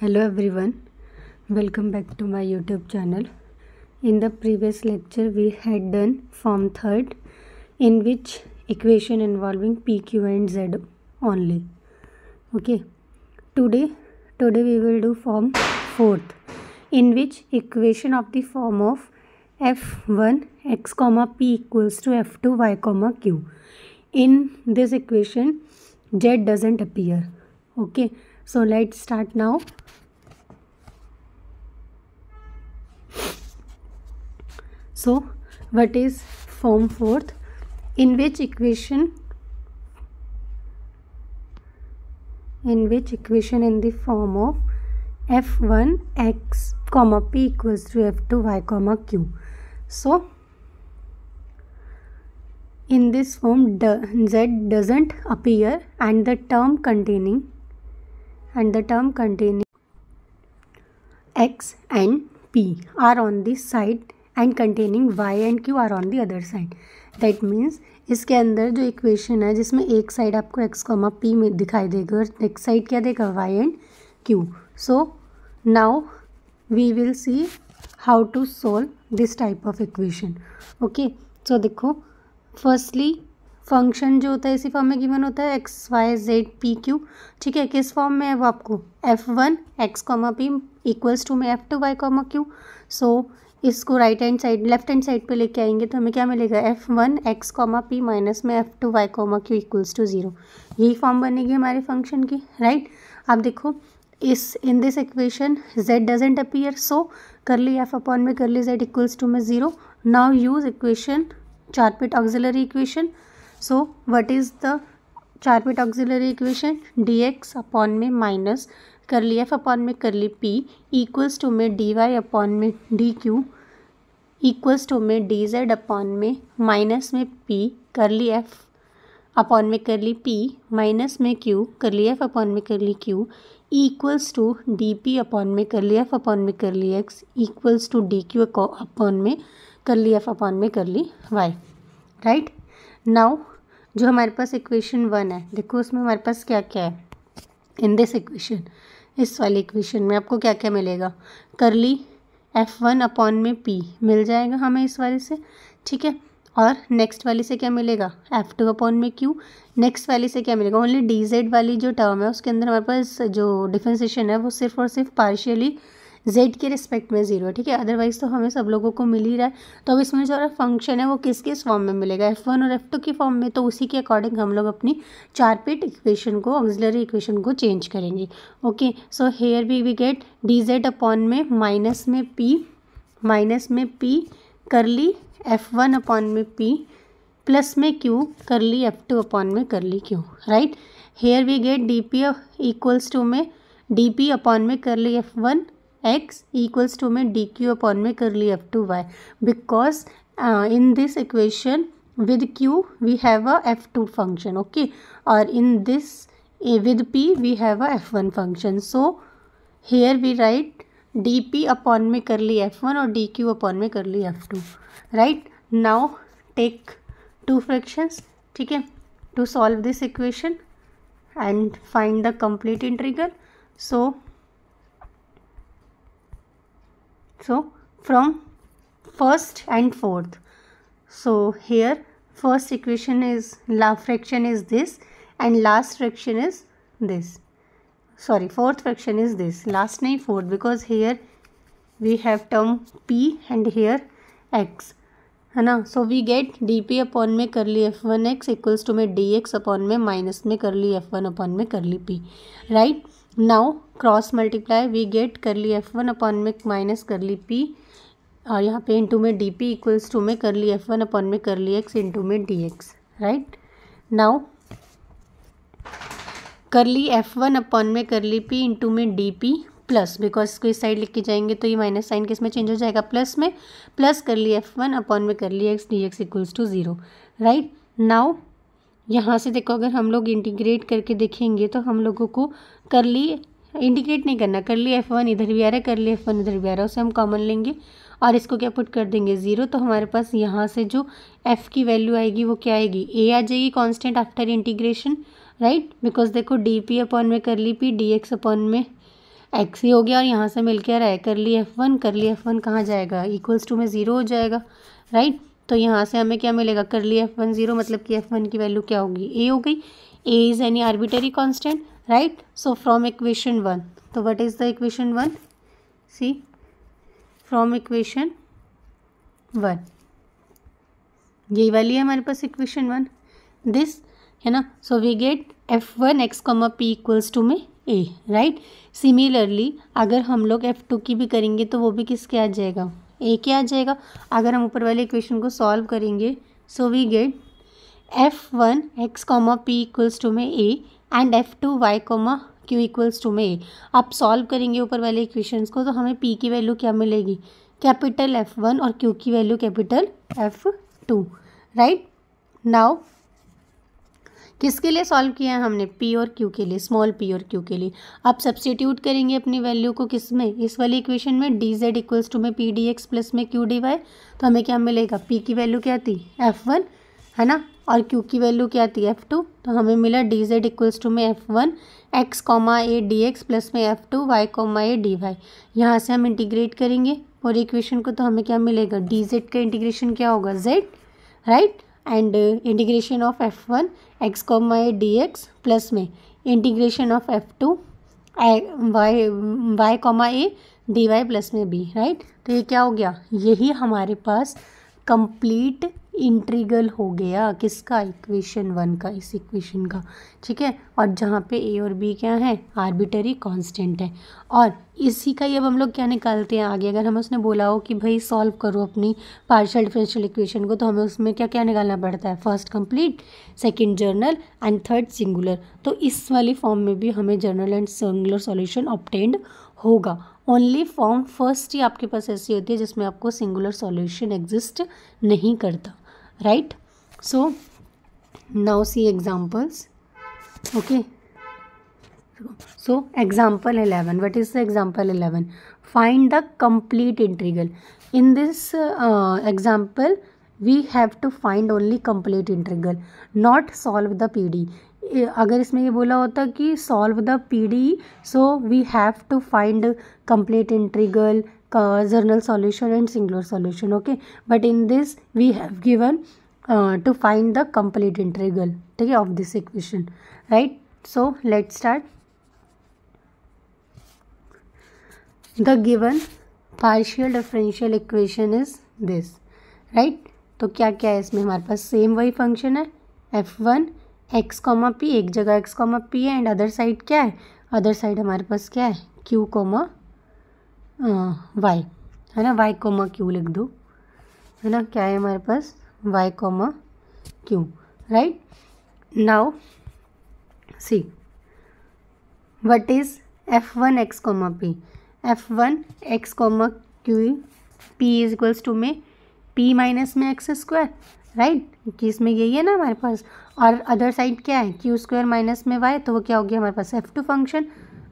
Hello everyone, welcome back to my YouTube channel. In the previous lecture we had done form third, in which equation involving p, q and z only. Okay, today we will do form fourth, in which equation of the form of f1 x comma p equals to f2 y comma q. In this equation z doesn't appear. Okay, so let's start now. So what is form fourth? In which equation in the form of f1 x comma p equals to f2 y comma q. So in this form z doesn't appear and the term containing x and p are on this side and containing y and q are on the other side. That means इसके अंदर जो equation है जिसमें एक side आपको x comma p में दिखाई देगा और नेक्स्ट साइड क्या देगा y and q. So now we will see how to solve this type of equation. Okay, so देखो, फर्स्टली फंक्शन जो होता है इसी फॉर्म में गिवन होता है x y z p q. ठीक है, किस फॉर्म में है वो आपको f1 x comma p equals to में f2 y कॉमा क्यू. सो इसको लेफ्ट हैंड साइड पे लेके आएंगे तो हमें क्या मिलेगा f1 x comma P minus में f2 y comma q equals to 0. यही फॉर्म बनेगी हमारे फंक्शन की, राइट. अब देखो, in this equation z doesn't appear, so curly f upon में करली z इक्वल्स टू में 0. Now use equation Charpit auxiliary equation. So what is the Charpit auxiliary equation? dx upon में minus curly f upon में curly p equals to में dy upon में dq equals to में dz upon में minus में p curly f upon में curly p minus में q curly f upon में curly q equals to dp upon में करली f अपॉन में curly x equals to dq upon में curly f upon में curly y. Right. Now जो हमारे पास equation 1 है, देखो उसमें हमारे पास क्या क्या है. इन दिस इक्वेशन, इस वाली इक्वेशन में आपको क्या क्या मिलेगा? करली f1 अपॉन में p मिल जाएगा हमें इस वाले से. ठीक है, और नेक्स्ट वाली से क्या मिलेगा? f2 अपॉन में q. नेक्स्ट वाली से क्या मिलेगा? ओनली dz वाली जो टर्म है उसके अंदर हमारे पास जो डिफरेंशिएशन है वो सिर्फ और सिर्फ पार्शियली z के रिस्पेक्ट में 0 है. ठीक है, अदरवाइज तो हमें सब लोगों को मिल ही रहा है. तो अब इसमें जो फंक्शन है वो किस किस फॉर्म में मिलेगा? f1 और f2 की फॉर्म में. तो उसी के अकॉर्डिंग हम लोग अपनी चारपिट इक्वेशन को, ऑक्सिलरी इक्वेशन को चेंज करेंगे. Okay, so here we get dz upon में माइनस में p करली f1 अपॉन में p प्लस में q करली f2 अपॉन में curly q. Right. Here we get dp equals to में dp अपॉन में curly f1 x equals to में dq upon में करली f2 y, because in this equation with q we have a f2 function. okay, और in this with p we have a f1 function. so here we write dp upon में curly f1 और dq upon में करली f2. right. now take two fractions. ठीक है, to solve this equation and find the complete integral. So from first and fourth, so here first equation is fraction is this and last fraction is this. Sorry, fourth fraction is this, last nahi fourth, because here we have term p and here x है ना. so we get dp upon में curly f1 x equals to में dx upon में minus में curly f1 upon में curly p. Right. Now cross multiply, we get curly f1 upon में minus करली p और यहाँ पे इंटू में dp इक्वल्स टू में करली f1 अपॉन में करली x इंटू में dx. राइट. नाउ करली f1 अपॉन में करली p इंटू में dp प्लस, बिकॉज इसको इस साइड लिख के जाएंगे तो ये माइनस साइन किस में चेंज हो जाएगा? प्लस में. प्लस करली f1 अपॉन में curly x dx equals to 0. Right. Now यहाँ से देखो, अगर हम लोग इंटीग्रेट करके देखेंगे तो हम लोगों को करली इंटीग्रेट नहीं करना, करली f1 इधर भी आ रहा है, करली f1 इधर भी आ रहा है, उसे हम कॉमन लेंगे और इसको क्या पुट कर देंगे 0. तो हमारे पास यहाँ से जो f की वैल्यू आएगी वो क्या आएगी? a आ जाएगी constant after integration. Right, because देखो dp अपॉन में करली p dx अपॉन में एक्स ही हो गया और यहाँ से मिल के आ रहा है करली F1 कहाँ जाएगा, इक्वल्स टू में 0 हो जाएगा, राइट। तो यहाँ से हमें क्या मिलेगा, करली F1 0, मतलब कि F1 की वैल्यू क्या होगी, ए हो गई। A is any arbitrary constant, right. So from equation 1, तो what is the equation 1, see from equation 1, यही वाली है हमारे पास इक्वेशन 1, दिस है ना। So we get F1 x, P equals to में ए, राइट। सिमिलरली अगर हम लोग F2 की भी करेंगे तो वो भी किसके आ जाएगा, ए के आ जाएगा। अगर हम ऊपर वाले इक्वेशन को सॉल्व करेंगे, so we get F1 x, P equals to में a and F2 y, Q equals to में ए। आप सॉल्व करेंगे ऊपर वाले इक्वेशंस को तो हमें P की वैल्यू क्या मिलेगी, कैपिटल F1 और Q की value capital F2, right. Now किसके लिए सॉल्व किया है हमने, P और Q के लिए, स्मॉल p और Q के लिए। अब सब्स्टिट्यूट करेंगे अपनी वैल्यू को किस में, इस वाली इक्वेशन में, dz इक्वल्स टू में P dx प्लस में Q dy। तो हमें क्या मिलेगा, P की वैल्यू क्या थी F1 है ना, और Q की वैल्यू क्या थी F2। तो हमें मिला dz इक्वल्स टू में F1 x, a dx plus में F2 y, a dy। यहाँ से हम इंटीग्रेट करेंगे और इक्वेशन को, तो हमें क्या मिलेगा, dz का इंटीग्रेशन क्या होगा z, right. And integration of F1 x, a dx plus में integration of F2 y, a dy plus में b, राइट। तो ये क्या हो गया, यही हमारे पास कंप्लीट इंटीग्रल हो गया किसका, इक्वेशन 1 का, इस इक्वेशन का, ठीक है। और जहाँ पे a और b क्या है, आर्बिटरी कांस्टेंट है। और इसी का ही अब हम लोग क्या निकालते हैं आगे, अगर हमें उसने बोला हो कि भाई सॉल्व करो अपनी पार्शियल डिफरेंशियल इक्वेशन को, तो हमें उसमें क्या क्या निकालना पड़ता है, first complete, second journal and third singular. तो इस वाली फॉर्म में भी हमें journal and singular solution obtained होगा। ओनली फॉर्म फर्स्ट ही आपके पास ऐसी होती है जिसमें आपको सिंगुलर सॉल्यूशन एग्जिस्ट नहीं करता, right. So now C examples, okay. So example 11, what is the example 11? Find the complete integral. In this example we have to find only complete integral, not solve the PD. अगर इसमें ये बोला होता कि solve the PD, so we have to find complete integral, journal solution and singular solution, okay. But in this we have given to find the complete integral, ठीक है, of this equation, right. So let's start. The given partial differential equation is this, right. तो क्या क्या है इसमें, हमारे पास same वही function है F1 x, P, एक जगह x, P है एंड अदर साइड क्या है, अदर साइड हमारे पास क्या है Q, y है ना, y, Q लिख दो, है ना, क्या है हमारे पास y, Q, right. Now see what is F1 x, P, F1 x, Q, P is equals to में P माइनस में एक्स स्क्वायर, राइट, कि इसमें यही है ना हमारे पास, और अदर साइड क्या है Q स्क्वायर माइनस में y, तो वो क्या हो गया हमारे पास F2 फंक्शन,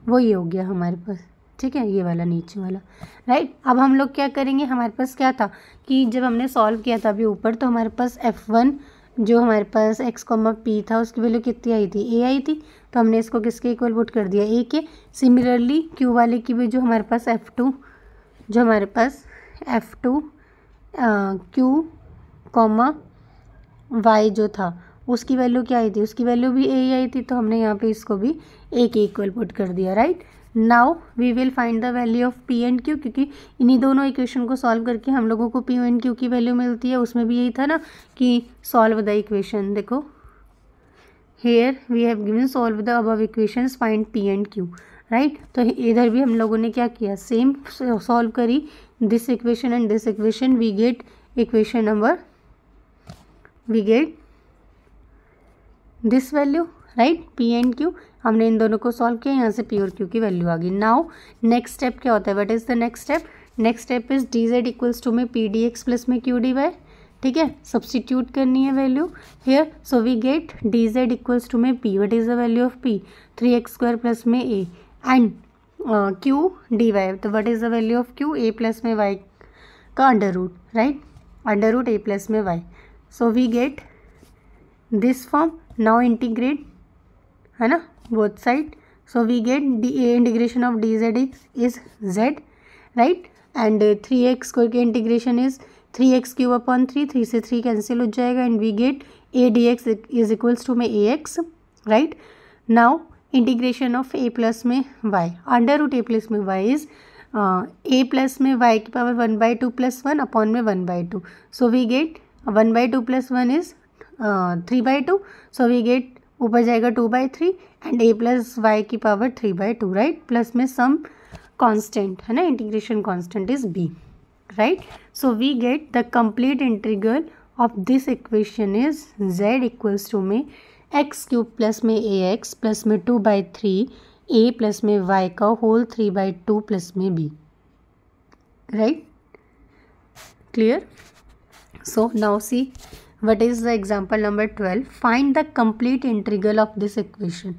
वो ये हो गया हमारे पास, ठीक है, ये वाला नीचे वाला, राइट। अब हम लोग क्या करेंगे, हमारे पास क्या था कि जब हमने सॉल्व किया था अभी ऊपर, तो हमारे पास F1 जो हमारे पास x, P था उसकी वैल्यू कितनी आई थी, a आई थी, तो हमने इसको किसके इक्वल पुट कर दिया, a के। सिमिलरली Q वाले की भी जो हमारे पास F2, जो हमारे पास F2 Q, y जो था उसकी वैल्यू क्या आई थी, उसकी वैल्यू भी a ही आई थी, तो हमने यहाँ पे इसको भी a के इक्वल पुट कर दिया, right. Now we will find the value of P and Q, क्योंकि इन्हीं दोनों इक्वेशन को सॉल्व करके हम लोगों को P एंड Q की वैल्यू मिलती है। उसमें भी यही था ना कि सॉल्व द इक्वेशन, देखो here we have given solve the above equations, find P and Q, right. तो इधर भी हम लोगों ने क्या किया, सेम सॉल्व करी this equation and this equation, we get equation number, we get this value, right, P and Q। हमने इन दोनों को सॉल्व किया, यहाँ से P और Q की वैल्यू आ गई। नाउ नेक्स्ट स्टेप क्या होता है, what is the next step, next step is dz equals to में P dx प्लस में Q dy, ठीक है, सब्सटीट्यूट करनी है value here. So we get dz equals to में P, what is the value of P, 3x square plus में a and Q dy, तो what is the value of Q, a plus में y का under root, right, under root a plus में y। So we get this form, now integrate, है ना, both side, So we get integration of dz is z, right? And 3x square की integration is 3x cube upon 3, 3 से 3 cancel हो जाएगा and we get a dx is equals to में ax, right? Now integration of a plus में y, under root a plus में y is a plus में y की power 1/2 plus 1 upon में 1/2. So we get 1/2 plus 1 is 3/2. So we get ऊपर जाएगा 2/3 and a plus y की power 3/2, right? Plus में some constant है ना, integration constant is b, right? So we get the complete integral of this equation is z equals to में x cube plus में ax plus में 2/3 a plus में y का whole 3/2 plus में b, right? Clear? So now see what is the example number 12. Find the complete integral of this equation,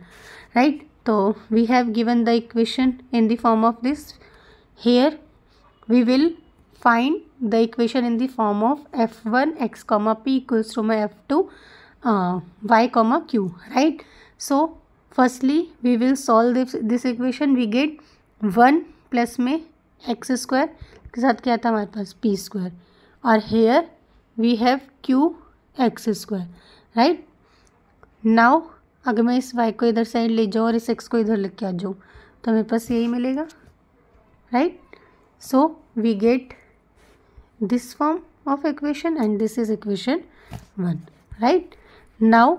right? So we have given the equation in the form of this. Here we will find the equation in the form of f1 x comma p equals to my f2 y comma q, right? So firstly we will solve this equation. We get 1 plus में x square के साथ क्या था हमारे पास p square, और here we have q x square, right? Now अगर मैं इस y को इधर साइड ले जाऊँ और इस x को इधर लेके आ जाऊँ तो मेरे पास यही मिलेगा, right? So we get this form of equation and this is equation 1, right? Now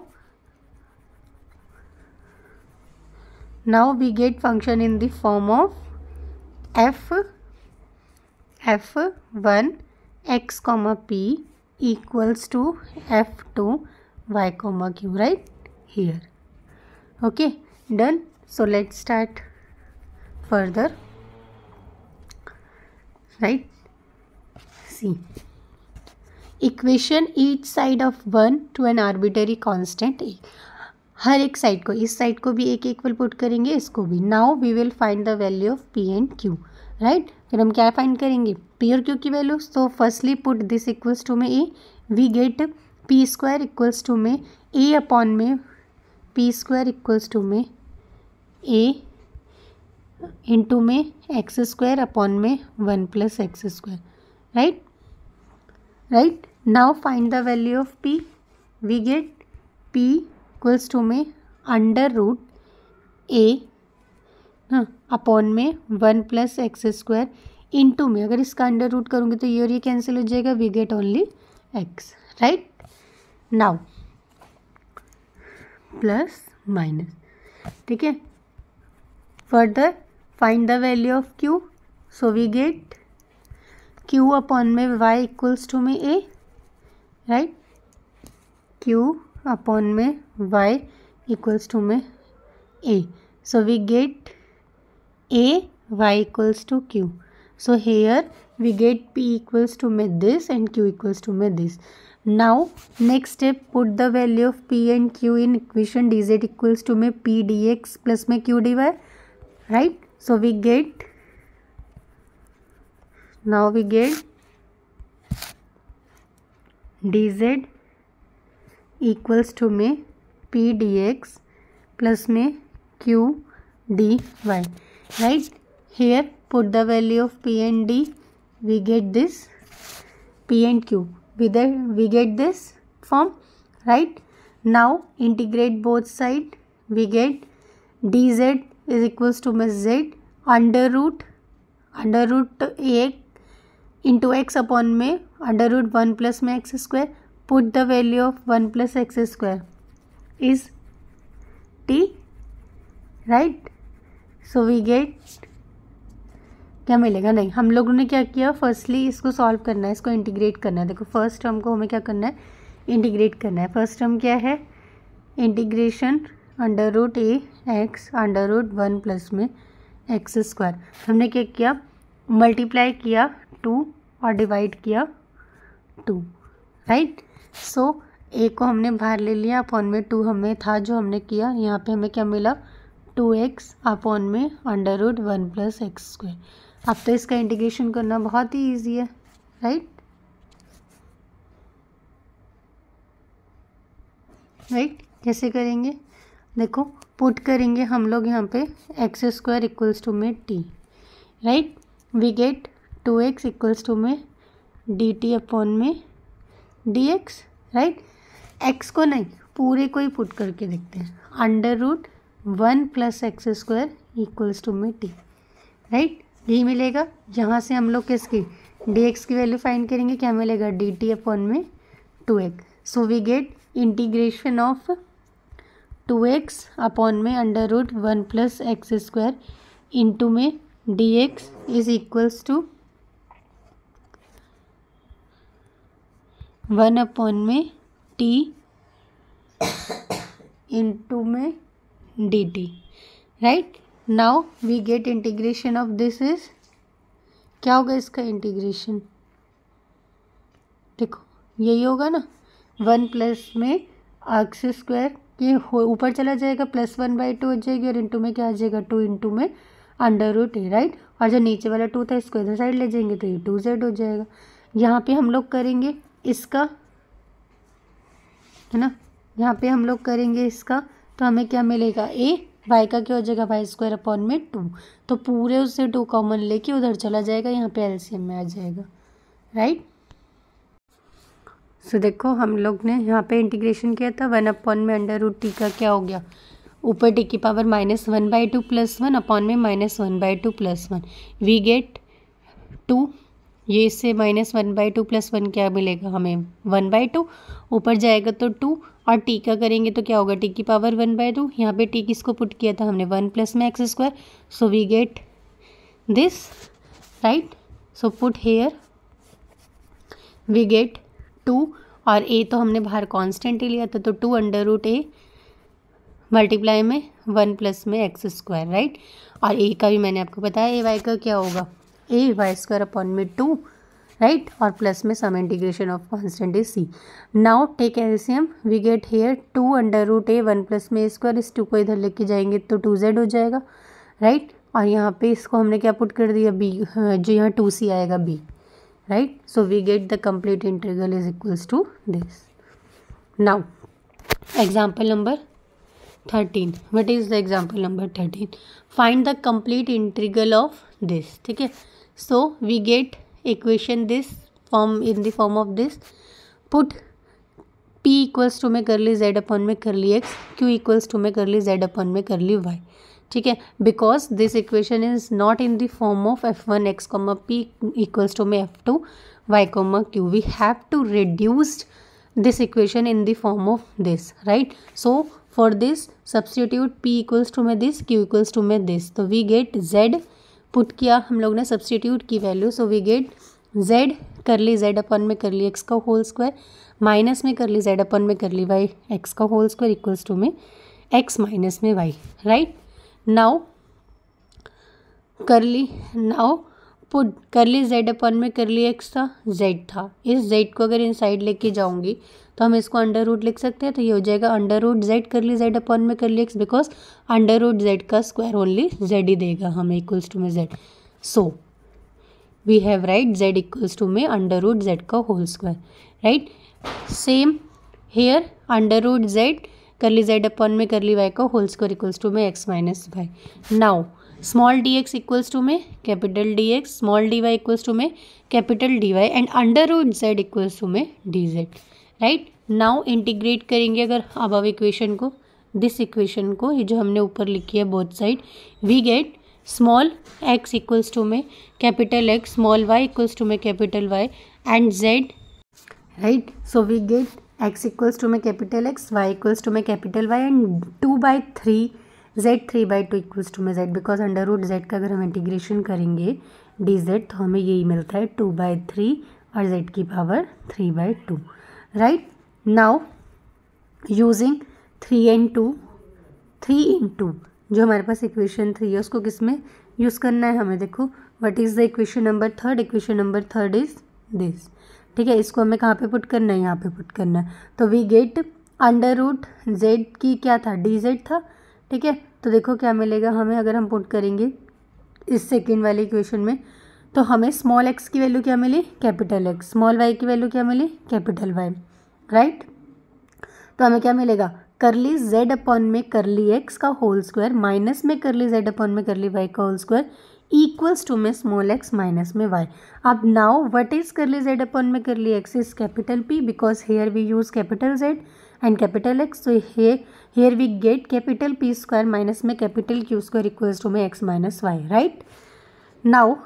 we get function in the form of f1 x comma p equals to f2 y comma q, right here. Okay, done. So let's start further, right? See, equation each side of 1 to an arbitrary constant a. हर एक side को, इस side को भी एक equal put करेंगे, इसको भी. Now we will find the value of p and q, right? फिर हम क्या फाइंड करेंगे, p और q की वैल्यू. तो firstly put this equals to में a, we get p square equals to में a अपॉन में p स्क्वायर इक्वल्स टू में a इंटू में एक्स स्क्वायर अपॉन में 1 plus x square, right? Right? Now find the value of p. We get p equals to में under root a upon में 1 plus x square into में, अगर इसका under root करूँगी तो ये और ये कैंसिल हो जाएगा, we get only x, right? Now plus minus, ठीक है? Further find the value of q. So we get q upon में y इक्वल्स टू में a, राइट? q अपॉन में y इक्वल्स टू में a. So we get a y equals to q. So here we get p equals to में this and q equals to में this. Now next step, put the value of p and q in equation dz equals to में p dx plus में q dy, right? So we get, now we get dz equals to में p dx plus में q dy, right? Here put the value of p and d. We get this p and q. We get this form, right? Now integrate both side. We get dz is equals to z under root a into x upon में under root 1 plus में x square. Put the value of 1 plus x square is t, right? So we get क्या मिलेगा, नहीं, हम लोगों ने क्या किया, फर्स्टली इसको सॉल्व करना है, इसको इंटीग्रेट करना है. देखो फर्स्ट टर्म को हमें क्या करना है, इंटीग्रेट करना है. फर्स्ट टर्म क्या है, इंटीग्रेशन अंडर रूट ए एक्स अंडर रूट 1 प्लस में एक्स स्क्वायर. हमने क्या किया, मल्टीप्लाई किया 2 और डिवाइड किया 2, राइट? सो ए को हमने बाहर ले लिया, अपॉन में 2 हमें था जो हमने किया, यहाँ पे हमें क्या मिला 2x अपॉन में under root 1 plus x square. अब तो इसका इंटीग्रेशन करना बहुत ही ईजी है, राइट? राइट? कैसे करेंगे, देखो पुट करेंगे हम लोग यहाँ पे एक्स स्क्वायर इक्वल्स टू में t, right. We get 2x equals to में डी टी अपॉन में डी एक्स, राइट। एक्स को नहीं, पूरे को ही पुट करके देखते हैं। Under root 1 plus x square equals to में टी, राइट। यही मिलेगा। यहाँ से हम लोग किसकी डी एक्स की वैल्यू फाइंड करेंगे, क्या मिलेगा, डी टी अपॉन में 2x। So we get integration of 2x upon में under root 1 plus x square into में d x is equals to 1 upon में टी इंटू में d t, right. Now we get integration of this is, क्या होगा इसका integration, देखो यही होगा ना, 1 प्लस में एक्स स्क्वायर के ऊपर चला जाएगा, +1/2 हो जाएगी, और इंटू में क्या आ जाएगा, 2 इंटू में अंडर रूट ए, राइट। और जो नीचे वाला 2 था इसको इधर साइड ले जाएंगे तो ये 2z हो जाएगा। यहाँ पे हम लोग करेंगे इसका, है ना, यहाँ पे हम लोग करेंगे इसका, तो हमें क्या मिलेगा, ए वाई का क्या हो जाएगा, वाई स्क्वायर अपॉन में 2, तो पूरे उससे 2 कॉमन लेके उधर चला जाएगा, यहाँ पे एलसीएम में आ जाएगा, राइट। सो देखो हम लोग ने यहाँ पे इंटीग्रेशन किया था, 1 अपॉन में अंडर रूट टी का क्या हो गया, ऊपर टी की पावर -1/2 + 1 अपॉन में -1/2 + 1, वी गेट 2, ये इससे -1/2 + 1 क्या मिलेगा हमें, 1/2, ऊपर जाएगा तो 2, और टी का करेंगे तो क्या होगा, टी की पावर 1/2, यहाँ पे टी किसको पुट किया था हमने, 1 प्लस में x square, so we get this, right. So put here we get 2, और ए तो हमने बाहर कांस्टेंट ही लिया था, तो 2 अंडर रूट ए मल्टीप्लाई में 1 प्लस में एक्स स्क्वायर, राइट। और ए का भी मैंने आपको बताया, ए वाई का क्या होगा, ए वाई स्क्वायर अपॉन में 2, राइट, और प्लस में some integration of constant is c. Now take LCM, we get here 2 under root a 1 plus में ए स्क्वायर, इस 2 को इधर लेके जाएंगे तो 2z हो जाएगा, राइट। और यहाँ पे इसको हमने क्या पुट कर दिया, बी, जो यहाँ 2c आएगा b, right. So we get the complete integral is equals to this. Now example number 13, what is the example number 13, find the complete integral of this, ठीक है। So we get equation this form in the form of this, put p equals to में curly z upon में curly x, q equals to में curly z upon में curly y, ठीक है। Because this equation is not in the form of f1 x, p equals to में f2 y, q, we have to reduced this equation in the form of this, right. So for this substitute p equals to में this, q equals to में this, तो we get z, put किया हम लोग ने substitute की value, so we get z curly z upon में curly x का होल स्क्वायर माइनस में करली z अपॉन में करली y x का होल स्क्वायर इक्वल्स टू में x माइनस में y, राइट। नाउ करली, नाउ पुट करली z अपॉन में करली x था, z था, इस z को अगर इनसाइड लेके जाऊंगी तो हम इसको अंडर रूट लिख सकते हैं, तो ये हो जाएगा under root z curly z upon में curly x, because under root z का स्क्वायर ओनली z ही देगा हमें इक्वल्स टू में z। So we have right z equals to में अंडर रूट z का whole square, right. Same here under root z curly z upon में curly y का whole square equals to में x minus y। Now small d x equals to में capital d x, small d y equals to में capital d y, and under root z equals to में d z, right. Now integrate करेंगे अगर above equation को, this equation को, ये जो हमने ऊपर लिखी है both side, we get small x equals to में capital x, small y equals to में capital Y, and z, right. So we get x equals to में capital x, y equals to में capital Y, and 2/3 z 3/2 equals to में z, because under root z का अगर हम integration करेंगे dz तो हमें यही मिलता है 2/3 और z की power 3/2, right. Now using 3 into जो हमारे पास इक्वेशन 3 है उसको किस में यूज़ करना है हमें, देखो what is the equation number 3, equation number 3 is this, ठीक है। इसको हमें कहाँ पे पुट करना है, यहाँ पे पुट करना है, तो we get under root z की क्या था, dz था, ठीक है। तो देखो क्या मिलेगा हमें अगर हम पुट करेंगे इस सेकेंड वाली इक्वेशन में, तो हमें स्मॉल x की वैल्यू क्या मिली, कैपिटल x, स्मॉल y की वैल्यू क्या मिली, कैपिटल y, राइट। तो हमें क्या मिलेगा करली z अपॉन में करली x का होल स्क्वायर माइनस में करली z अपॉन में करली y का होल स्क्वायर इक्वल्स टू में स्मॉल x माइनस में y. अब now what is curly z upon में curly x is capital P because here we use capital Z and capital X. So here we get capital P square minus में capital Q square equals to में x minus y, right? Now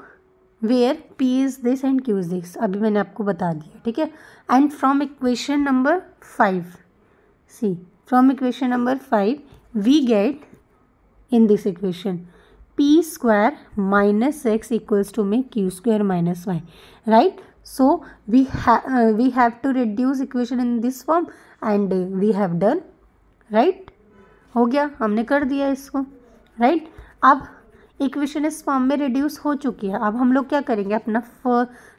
where P is this and Q is this, अभी मैंने आपको बता दिया, ठीक है. And from equation number 5, see from equation number 5 we get in this equation P square minus x equals to में Q square minus y, right? So we have to reduce equation in this form and we have done, right? हो गया, हमने कर दिया इसको, right? अब equation इस form में रिड्यूस हो चुकी है. अब हम लोग क्या करेंगे, अपना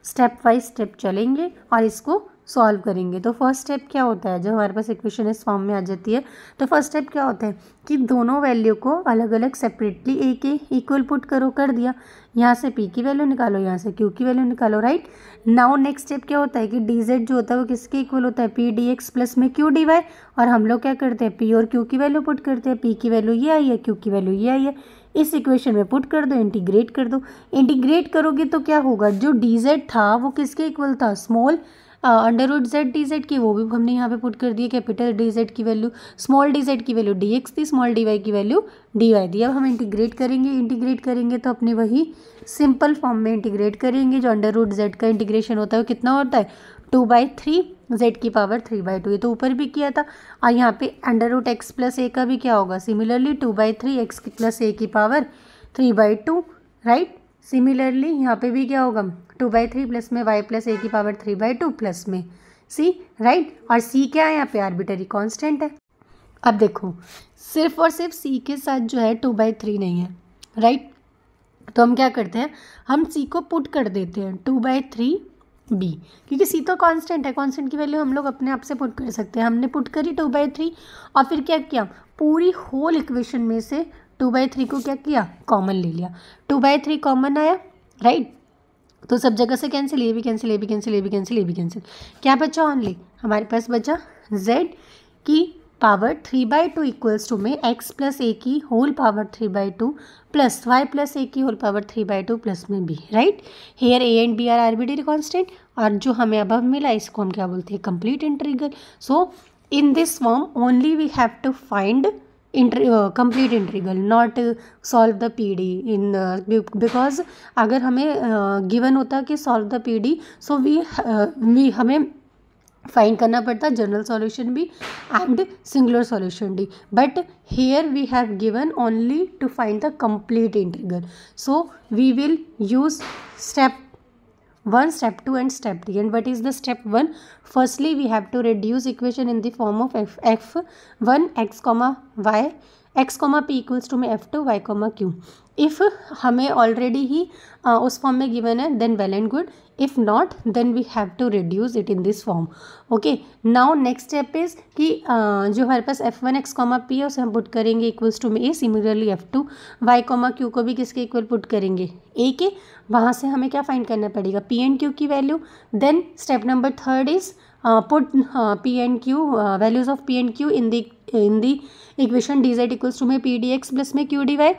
स्टेप बाय स्टेप चलेंगे और इसको सॉल्व करेंगे. तो फर्स्ट स्टेप क्या होता है, जब हमारे पास इक्वेशन इस फॉर्म में आ जाती है तो फर्स्ट स्टेप क्या होता है कि दोनों वैल्यू को अलग अलग सेपरेटली ए के इक्वल पुट करो, कर दिया. यहाँ से पी की वैल्यू निकालो, यहाँ से क्यू की वैल्यू निकालो, राइट. नाउ नेक्स्ट स्टेप क्या होता है कि डी जेड जो होता है वो किसके इक्वल होता है, पी डी एक्स प्लस में क्यू डी वाई. और हम लोग क्या करते हैं, पी और क्यू की वैल्यू पुट करते हैं. पी की वैल्यू ये आई है, क्यू की वैल्यू ये आई है. इस इक्वेशन में पुट कर दो, इंटीग्रेट कर दो. इंटीग्रेट करोगे तो क्या होगा, जो डी जेड था वो किसके इक्वल था, small under root z d Z की, वो भी हमने यहाँ पे पुट कर दिया. कैपिटल डी जेड की वैल्यू, स्मॉल डी जेड की वैल्यू डी एक्स थी, स्मॉल डी वाई की वैल्यू डी वाई थी. अब हम इंटीग्रेट करेंगे तो अपने वही सिंपल फॉर्म में इंटीग्रेट करेंगे. जो अंडर रूट जेड का इंटीग्रेशन होता है वो कितना होता है, 2/3 जेड की पावर 3/2. ये तो ऊपर भी किया था. और यहाँ पे अंडर रूट एक्स प्लस ए का भी क्या होगा, सिमिलरली 2/3 एक्स प्लस ए की पावर 3/2, राइट. सिमिलरली यहाँ पे भी क्या होगा, 2/3 प्लस में y प्लस ए की पावर 3/2 प्लस में c, राइट. और c क्या है यहाँ पे, आर्बिटरी कांस्टेंट है. अब देखो सिर्फ और सिर्फ c के साथ जो है 2/3 नहीं है, राइट. तो हम क्या करते हैं, हम c को पुट कर देते हैं 2/3 b, क्योंकि c तो कांस्टेंट है, कांस्टेंट की वैल्यू हम लोग अपने आप से पुट कर सकते हैं. हमने पुट करी 2/3 और फिर क्या किया, पूरी होल इक्वेशन में से 2/3 को क्या किया, कॉमन ले लिया. 2/3 कॉमन आया, राइट. तो सब जगह से कैंसिल, ये भी कैंसिल, ये भी कैंसिल, ये भी कैंसिल, ये भी कैंसिल. क्या बचा, ओनली हमारे पास बचा z की पावर 3/2 इक्वल्स टू में x प्लस ए की whole power 3/2 plus y plus a की होल पावर 3/2 प्लस में b, right. Here a and b are arbitrary constant. और जो हमें अब मिला इसको हम क्या बोलते हैं, complete integral. So in this form only we have to find complete integral, not solve the PD in because अगर हमें given होता कि solve the PD, so we हमें फाइंड करना पड़ता जनरल सॉल्यूशन भी एंड सिंगुलर सॉल्यूशन भी. But here we have given only to find the complete integral. So we will use step 1, step 2 and step 3. And what is the step 1? Firstly we have to reduce equation in the form of f1 x comma y x comma p equals to में f2 y comma q. if हमें already ही उस form में given है then well and good. if not then we have to reduce it in this form. okay, now next step is कि जो हमारे पास f1 x comma p है उसे हम पुट करेंगे equals to में a. similarly f2 y comma q को भी किसके इक्वल पुट करेंगे, a के. वहाँ से हमें क्या फाइंड करना पड़ेगा, p एंड q की value. Then step number 3 is put p and q values of p and q in the equation dz equals to में p dx प्लस में q dy.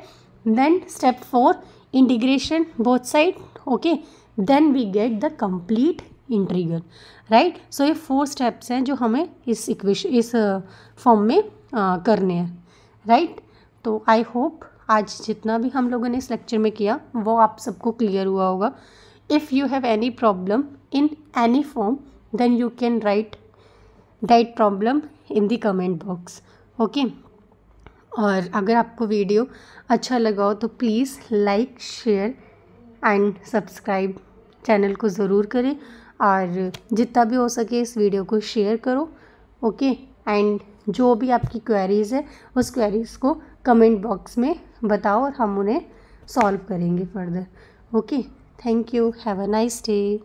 Then step 4 integration both side. Okay, then we get the complete integral, right. सो ये 4 steps हैं जो हमें इस form में करने हैं, राइट. तो आई होप आज जितना भी हम लोगों ने इस लेक्चर में किया वो आप सबको क्लियर हुआ होगा. If you have any problem in any form then you can write that problem in the comment box. Okay, और अगर आपको वीडियो अच्छा लगा हो तो please like share and subscribe channel को ज़रूर करें. और जितना भी हो सके इस वीडियो को शेयर करो. ओके, एंड जो भी आपकी क्वेरीज़ है उस क्वेरीज़ को कमेंट बॉक्स में बताओ और हम उन्हें सॉल्व करेंगे further. Okay, thank you, have a nice day.